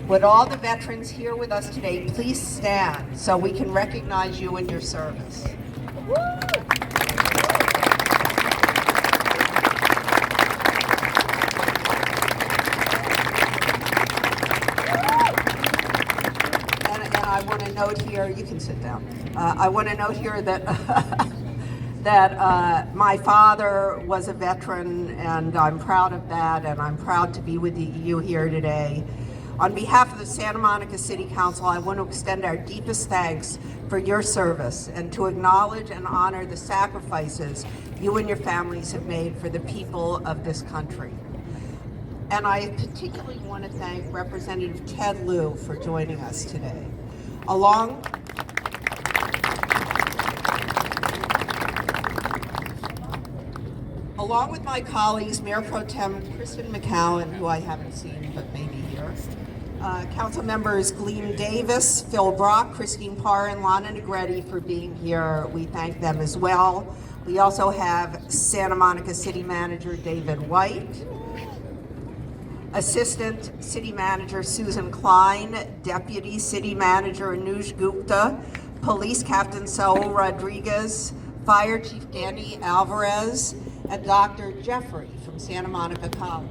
Would all the veterans here with us today please stand so we can recognize you and your service? And I want to note here, you can sit down. I want to note here that that my father was a veteran, and I'm proud of that, and I'm proud to be with you here today. On behalf of the Santa Monica City Council, I want to extend our deepest thanks for your service and to acknowledge and honor the sacrifices you and your families have made for the people of this country. And I particularly want to thank Representative Ted Lieu for joining us today. Along with my colleagues, Mayor Pro Tem Kristen McCowan, who I haven't seen but maybe here, Council members Gleam Davis, Phil Brock, Christine Parr, and Lana Negretti for being here. We thank them as well. We also have Santa Monica City Manager David White, Assistant City Manager Susan Klein, Deputy City Manager Anuj Gupta, Police Captain Saul Rodriguez, Fire Chief Danny Alvarez, and Dr. Jeffrey from Santa Monica College.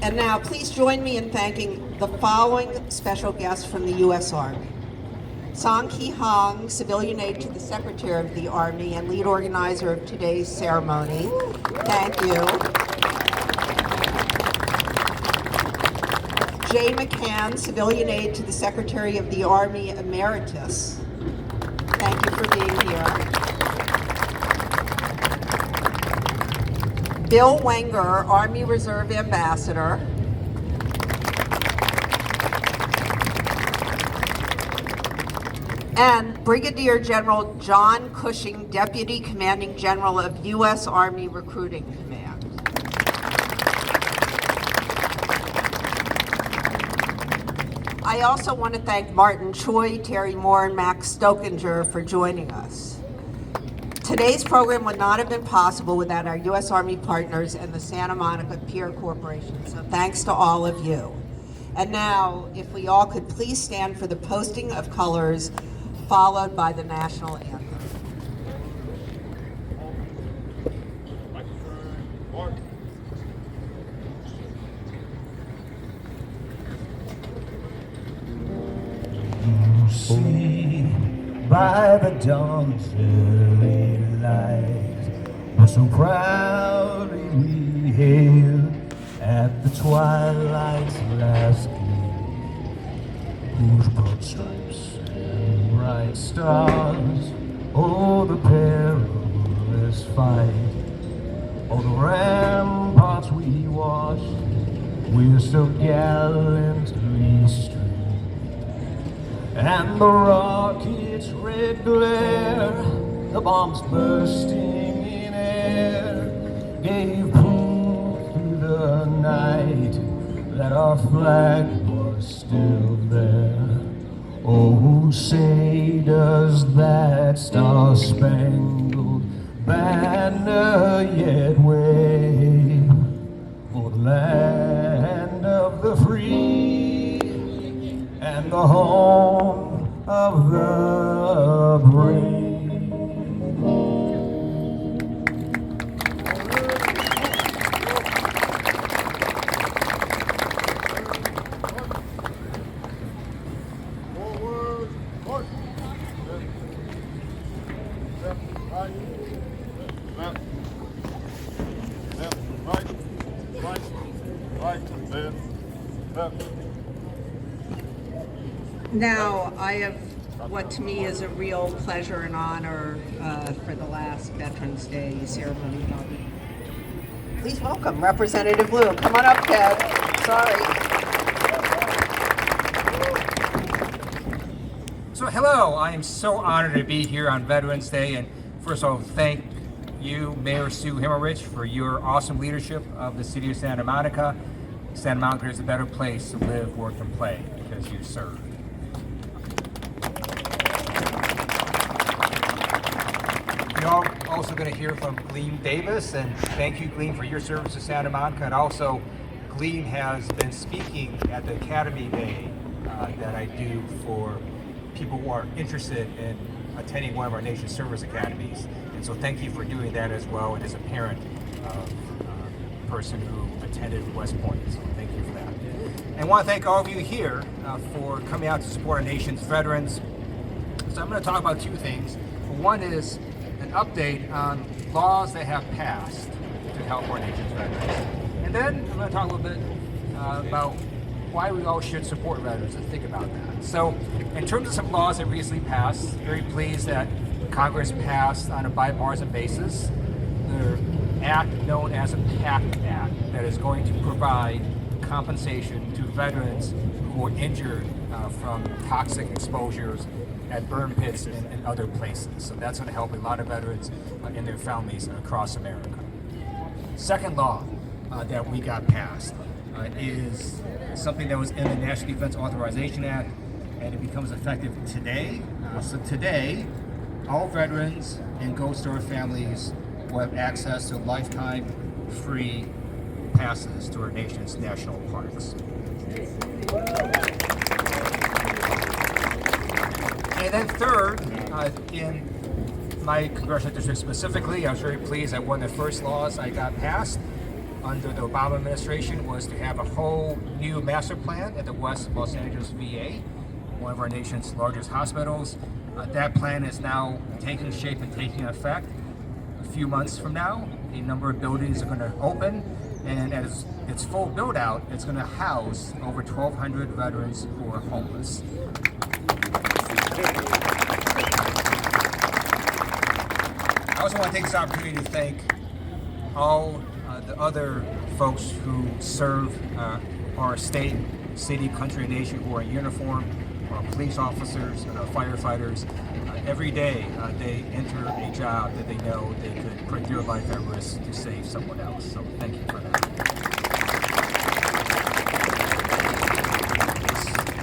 And now, please join me in thanking the following special guests from the U.S. Army. Song Ki Hong, civilian aide to the Secretary of the Army and lead organizer of today's ceremony. Thank you. Jay McCann, civilian aide to the Secretary of the Army Emeritus. Thank you for being here. Bill Wenger, Army Reserve Ambassador. And Brigadier General John Cushing, Deputy Commanding General of U.S. Army Recruiting Command. I also want to thank Martin Choi, Terry Moore, and Max Stokinger for joining us. Today's program would not have been possible without our U.S. Army partners and the Santa Monica Pier Corporation, so thanks to all of you. And now, if we all could please stand for the posting of colors, followed by the national anthem. See by the dawn's early light, we're so proudly we hailed at the twilight's last gleam, whose broad stripes and bright stars, oh the perilous fight, oh the ramparts we watched, we're so gallantly streamed. And the rocket's red glare, the bombs bursting in air, gave proof through the night that our flag was still there. Oh, say does that star-spangled banner yet wave for the land of the free and the home of the brave. Now, I have what to me is a real pleasure and honor for the last Veterans Day ceremony. Please welcome Representative Liu. Come on up, Ted. Sorry. So hello, I am so honored to be here on Veterans Day, and first of all, thank you, Mayor Sue Himmelrich, for your awesome leadership of the city of Santa Monica. Santa Monica is a better place to live, work, and play because you serve. You're also going to hear from Gleam Davis, and thank you, Gleam, for your service to Santa Monica. And also, Gleam has been speaking at the Academy Day that I do for people who are interested in attending one of our nation's service academies. And so thank you for doing that as well, and as a parent of a person who attended West Point. So thank you for that. And I want to thank all of you here for coming out to support our nation's veterans. So I'm going to talk about two things. One is an update on laws that have passed to help our nation's veterans. And then I'm going to talk a little bit about why we all should support veterans and think about that. So in terms of some laws that recently passed, very pleased that Congress passed on a bipartisan basis the act known as a PACT Act that is going to provide compensation to veterans who were injured from toxic exposures at burn pits and other places. So that's going to help a lot of veterans and their families across America. Second law that we got passed is something that was in the National Defense Authorization Act, and it becomes effective today. So today, all veterans and Ghost Story families will have access to lifetime free passes to our nation's national parks. And then third, in my congressional district specifically, I was very pleased that one of the first laws I got passed under the Obama administration was to have a whole new master plan at the West Los Angeles VA, one of our nation's largest hospitals. That plan is now taking shape and taking effect. A few months from now, a number of buildings are going to open, and as its full build out, it's going to house over 1,200 veterans who are homeless. I also want to take this opportunity to thank all the other folks who serve our state, city, country, and nation who are in uniform, our police officers and our firefighters. Every day they enter a job that they know they could put their life at risk to save someone else. So thank you for that.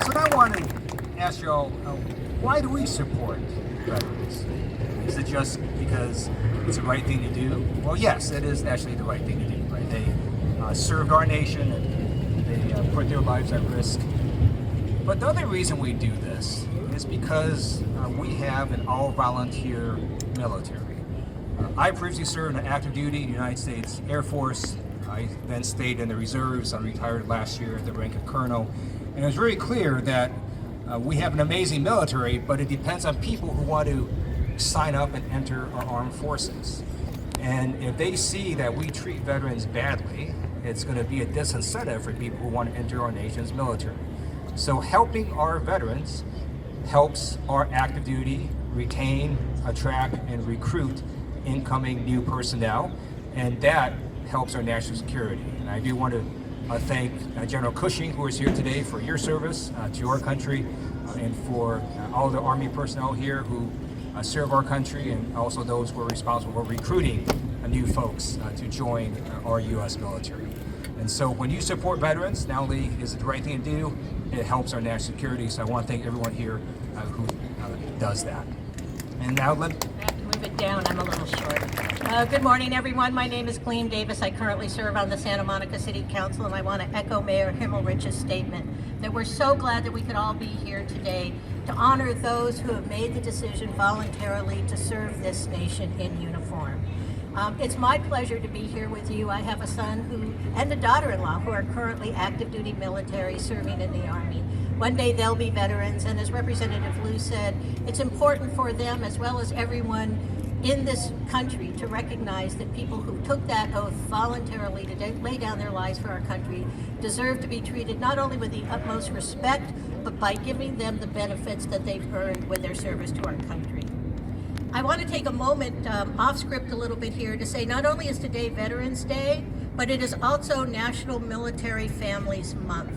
So now I want to ask you all, why do we support veterans? Is it just because it's the right thing to do? Well, yes, it is actually the right thing to do, right? They served our nation and they put their lives at risk. But the other reason we do this is because we have an all-volunteer military. I previously served in active duty in the United States Air Force. I then stayed in the reserves. I retired last year at the rank of colonel. And it was very clear that we have an amazing military, but it depends on people who want to sign up and enter our armed forces. And if they see that we treat veterans badly, it's going to be a disincentive for people who want to enter our nation's military. So helping our veterans helps our active duty retain, attract, and recruit incoming new personnel, and that helps our national security. And I do want to thank General Cushing, who is here today, for your service to our country, and for all the Army personnel here who serve our country, and also those who are responsible for recruiting new folks to join our U.S. military. And so when you support veterans, not only is it the right thing to do, it helps our national security. So I want to thank everyone here who does that. And now I have to move it down, I'm a little short. Good morning, everyone. My name is Gleam Davis. I currently serve on the Santa Monica City Council, and I want to echo Mayor Himmelrich's statement that we're so glad that we could all be here today to honor those who have made the decision voluntarily to serve this nation in uniform. It's my pleasure to be here with you. I have a son and a daughter-in-law who are currently active duty military serving in the Army. One day they'll be veterans, and as Representative Liu said, it's important for them as well as everyone in this country to recognize that people who took that oath voluntarily to lay down their lives for our country deserve to be treated not only with the utmost respect, but by giving them the benefits that they've earned with their service to our country. I want to take a moment off script a little bit here to say not only is today Veterans Day, but it is also National Military Families Month.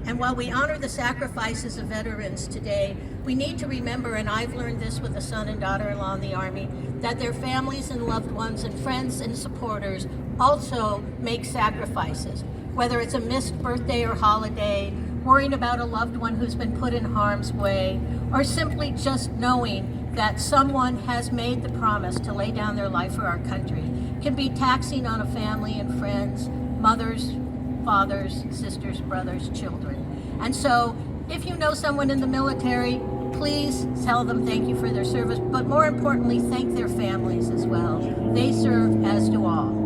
And while we honor the sacrifices of veterans today, we need to remember, and I've learned this with a son and daughter-in-law in the Army, that their families and loved ones and friends and supporters also make sacrifices. Whether it's a missed birthday or holiday, worrying about a loved one who's been put in harm's way, or simply just knowing that someone has made the promise to lay down their life for our country can be taxing on a family and friends, mothers, fathers, sisters, brothers, children. And so if you know someone in the military, please tell them thank you for their service, but more importantly, thank their families as well. They serve, as do all.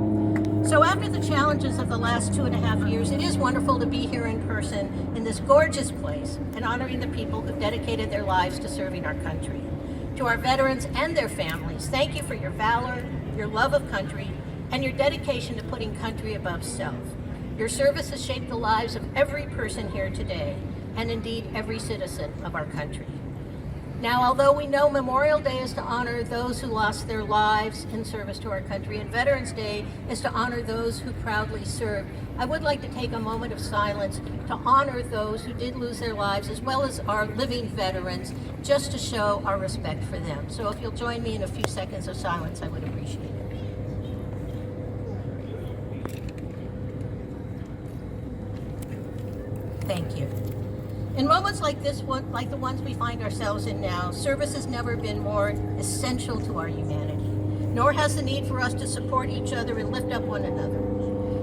So after the challenges of the last 2.5 years, it is wonderful to be here in person in this gorgeous place and honoring the people who've dedicated their lives to serving our country. To our veterans and their families, thank you for your valor, your love of country, and your dedication to putting country above self. Your service has shaped the lives of every person here today, and indeed every citizen of our country. Now, although we know Memorial Day is to honor those who lost their lives in service to our country, and Veterans Day is to honor those who proudly served, I would like to take a moment of silence to honor those who did lose their lives, as well as our living veterans, just to show our respect for them. So if you'll join me in a few seconds of silence, I would appreciate it. Thank you. In moments like this one, like the ones we find ourselves in now, service has never been more essential to our humanity, nor has the need for us to support each other and lift up one another.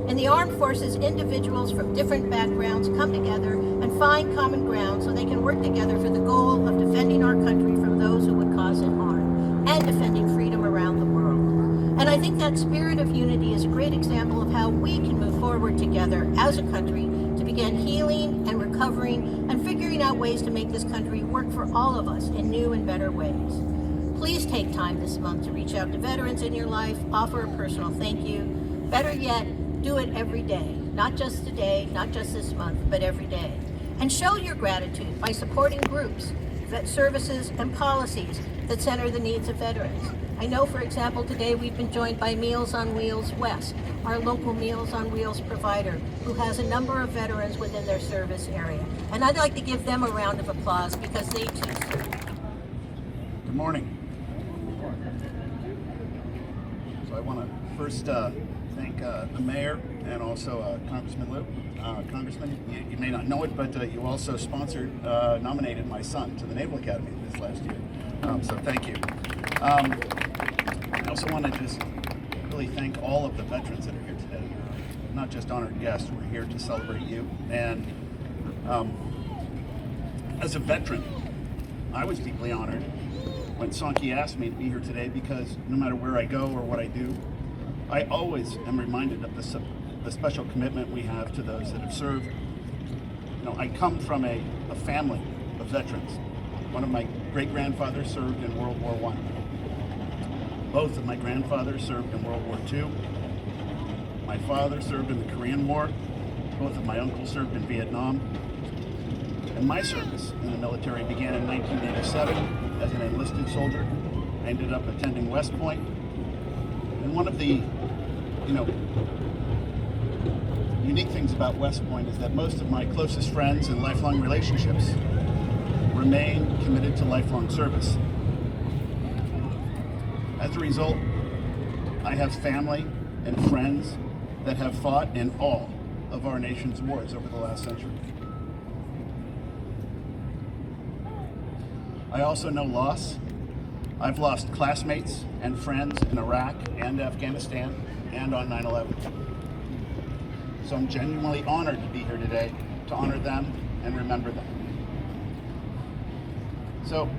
In the armed forces, individuals from different backgrounds come together and find common ground so they can work together for the goal of defending our country from those who would cause it harm, and defending freedom around the world. And I think that spirit of unity is a great example of how we can move forward together as a country to begin healing and recovering and figuring out ways to make this country work for all of us in new and better ways. Please take time this month to reach out to veterans in your life, offer a personal thank you. Better yet, do it every day, not just today, not just this month, but every day. And show your gratitude by supporting groups, vet services, and policies that center the needs of veterans. I know, for example, today we've been joined by Meals on Wheels West, our local Meals on Wheels provider, who has a number of veterans within their service area. And I'd like to give them a round of applause because they too serve. Good morning. So I want to first thank the mayor and also Congressman Liu. Congressman, you may not know it, but you also sponsored, nominated my son to the Naval Academy this last year. So thank you. I also want to just really thank all of the veterans that are here today. Not just honored guests, we're here to celebrate you. And as a veteran, I was deeply honored when Sankey asked me to be here today because no matter where I go or what I do, I always am reminded of the special commitment we have to those that have served. You know, I come from a family of veterans. One of my great-grandfathers served in World War I. Both of my grandfathers served in World War II. My father served in the Korean War. Both of my uncles served in Vietnam. And my service in the military began in 1987 as an enlisted soldier. I ended up attending West Point. And one of the, unique things about West Point is that most of my closest friends and lifelong relationships remain committed to lifelong service. As a result, I have family and friends that have fought in all of our nation's wars over the last century. I also know loss. I've lost classmates and friends in Iraq and Afghanistan and on 9/11. So I'm genuinely honored to be here today to honor them and remember them. So,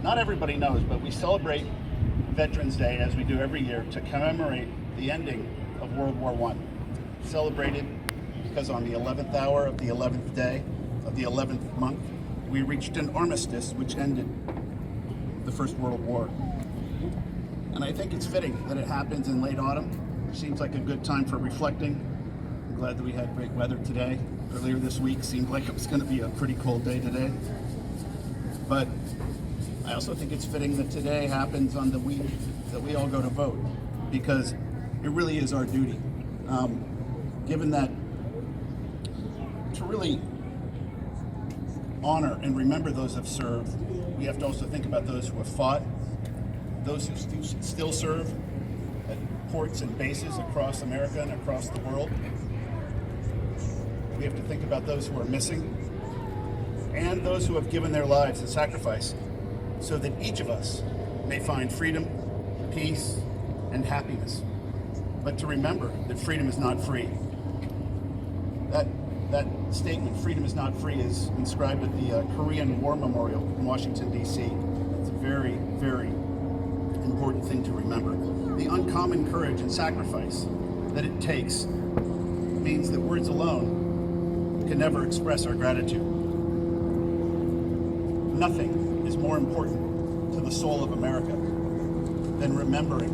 not everybody knows, but we celebrate Veterans Day, as we do every year, to commemorate the ending of World War I. Celebrated because on the 11th hour of the 11th day of the 11th month, we reached an armistice which ended the First World War. And I think it's fitting that it happens in late autumn. Seems like a good time for reflecting. I'm glad that we had great weather today. Earlier this week seemed like it was going to be a pretty cold day today. But I also think it's fitting that today happens on the week that we all go to vote, because it really is our duty. Given that, to really honor and remember those who have served, we have to also think about those who have fought, those who still serve at ports and bases across America and across the world. We have to think about those who are missing and those who have given their lives in sacrifice so that each of us may find freedom, peace, and happiness. But to remember that freedom is not free. That statement, freedom is not free, is inscribed at the Korean War Memorial in Washington, D.C. It's a very, very important thing to remember. The uncommon courage and sacrifice that it takes means that words alone can never express our gratitude. Nothing is more important to the soul of America than remembering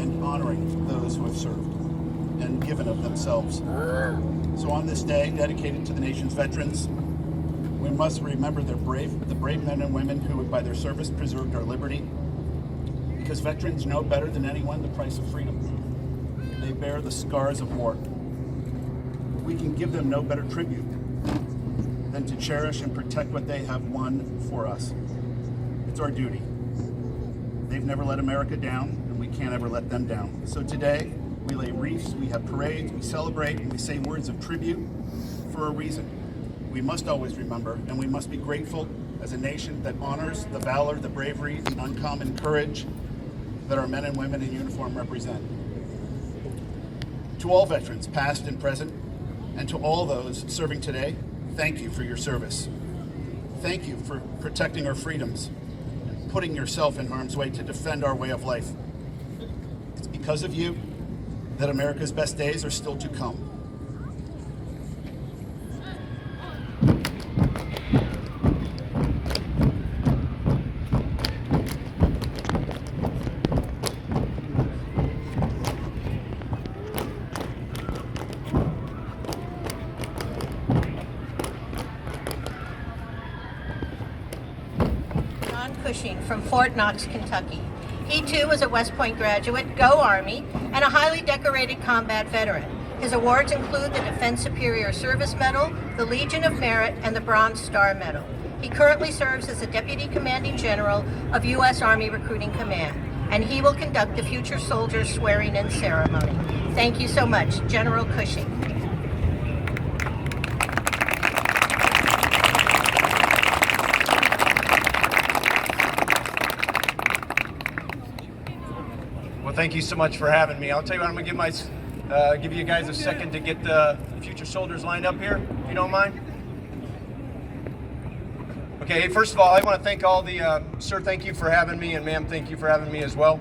and honoring those who have served and given of themselves. So on this day dedicated to the nation's veterans, we must remember the brave men and women who, by their service, preserved our liberty. Because veterans know better than anyone the price of freedom. They bear the scars of war. We can give them no better tribute than to cherish and protect what they have won for us. It's our duty. They've never let America down, and we can't ever let them down. So today, we lay wreaths, we have parades, we celebrate, and we say words of tribute for a reason. We must always remember, and we must be grateful as a nation that honors the valor, the bravery, the uncommon courage that our men and women in uniform represent. To all veterans, past and present, and to all those serving today, thank you for your service. Thank you for protecting our freedoms and putting yourself in harm's way to defend our way of life. It's because of you that America's best days are still to come. Cushing from Fort Knox, Kentucky. He too was a West Point graduate, Go Army, and a highly decorated combat veteran. His awards include the Defense Superior Service Medal, the Legion of Merit, and the Bronze Star Medal. He currently serves as the Deputy Commanding General of U.S. Army Recruiting Command, and he will conduct the future soldiers swearing-in ceremony. Thank you so much, General Cushing. Well, thank you so much for having me. I'll tell you what, I'm gonna give you guys a second to get the future soldiers lined up here, if you don't mind. Okay, hey, first of all, I want to thank all the, sir, thank you for having me, and ma'am, thank you for having me as well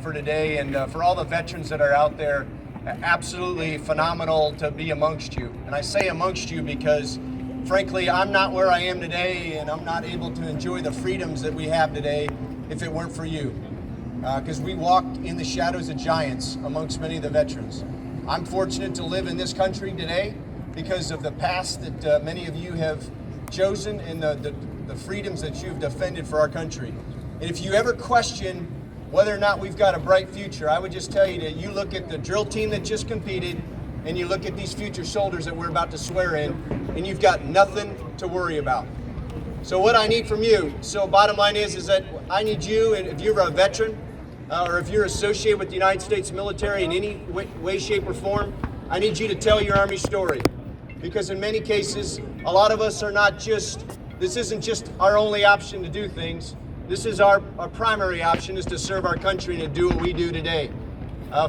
for today, and for all the veterans that are out there. Absolutely phenomenal to be amongst you. And I say amongst you because, frankly, I'm not where I am today, and I'm not able to enjoy the freedoms that we have today if it weren't for you. Because we walked in the shadows of giants amongst many of the veterans. I'm fortunate to live in this country today because of the past that many of you have chosen and the freedoms that you've defended for our country. And if you ever question whether or not we've got a bright future, I would just tell you that you look at the drill team that just competed and you look at these future soldiers that we're about to swear in, and you've got nothing to worry about. So what I need from you, so bottom line is that I need you, and if you're a veteran, or if you're associated with the United States military in any way, shape, or form, I need you to tell your Army story. Because in many cases, a lot of us are not just, this isn't just our only option to do things. This is our primary option, is to serve our country and to do what we do today.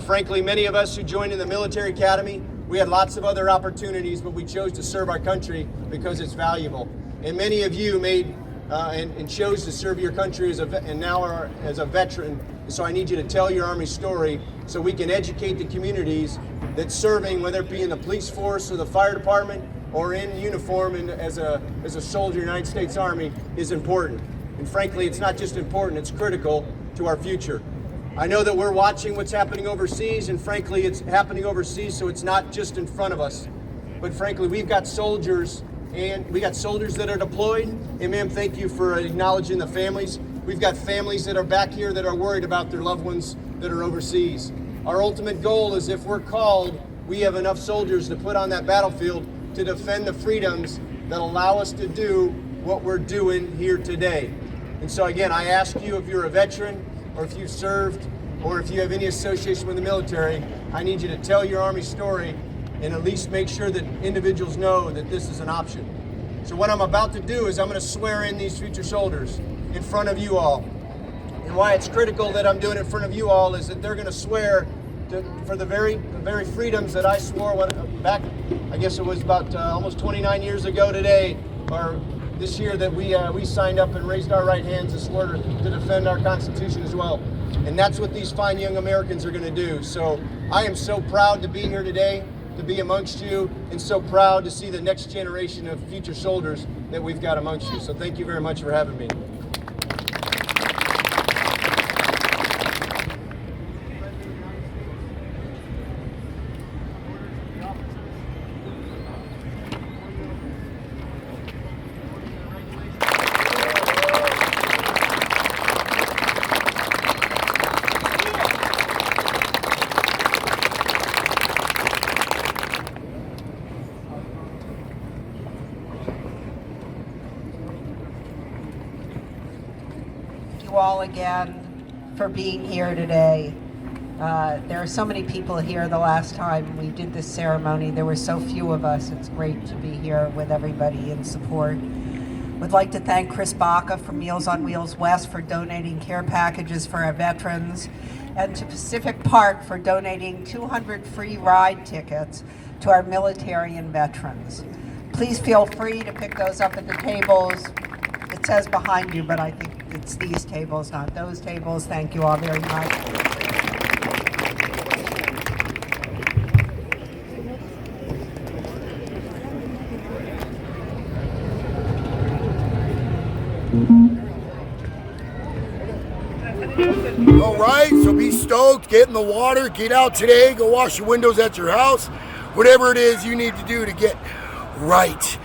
Frankly, many of us who joined in the military academy, we had lots of other opportunities, but we chose to serve our country because it's valuable. And many of you made and chose to serve your country and now are as a veteran. So I need you to tell your Army story so we can educate the communities that serving, whether it be in the police force or the fire department or in uniform and as a soldier in the United States Army, is important. And frankly, it's not just important, it's critical to our future. I know that we're watching what's happening overseas, and frankly, it's happening overseas, so it's not just in front of us. But frankly, we've got soldiers, and we got soldiers that are deployed. And ma'am, thank you for acknowledging the families. We've got families that are back here that are worried about their loved ones that are overseas. Our ultimate goal is, if we're called, we have enough soldiers to put on that battlefield to defend the freedoms that allow us to do what we're doing here today. And so again, I ask you, if you're a veteran, or if you've served, or if you have any association with the military, I need you to tell your Army story and at least make sure that individuals know that this is an option. So what I'm about to do is I'm going to swear in these future soldiers in front of you all. And why it's critical that I'm doing it in front of you all is that they're going to swear for the very freedoms that I swore back, I guess it was about almost 29 years ago today, or this year, that we signed up and raised our right hands and swore to defend our Constitution as well. And that's what these fine young Americans are going to do. So I am so proud to be here today, to be amongst you, and so proud to see the next generation of future soldiers that we've got amongst you. So thank you very much for having me. You all again for being here today. There are so many people here. The last time we did this ceremony, there were so few of us. It's great to be here with everybody in support. Would like to thank Chris Baca from Meals on Wheels West for donating care packages for our veterans, and to Pacific Park for donating 200 free ride tickets to our military and veterans. Please feel free to pick those up at the tables. It says behind you, but I think it's these tables, not those tables. Thank you all very much. All right, so be stoked, get in the water, get out today, go wash your windows at your house, whatever it is you need to do to get right.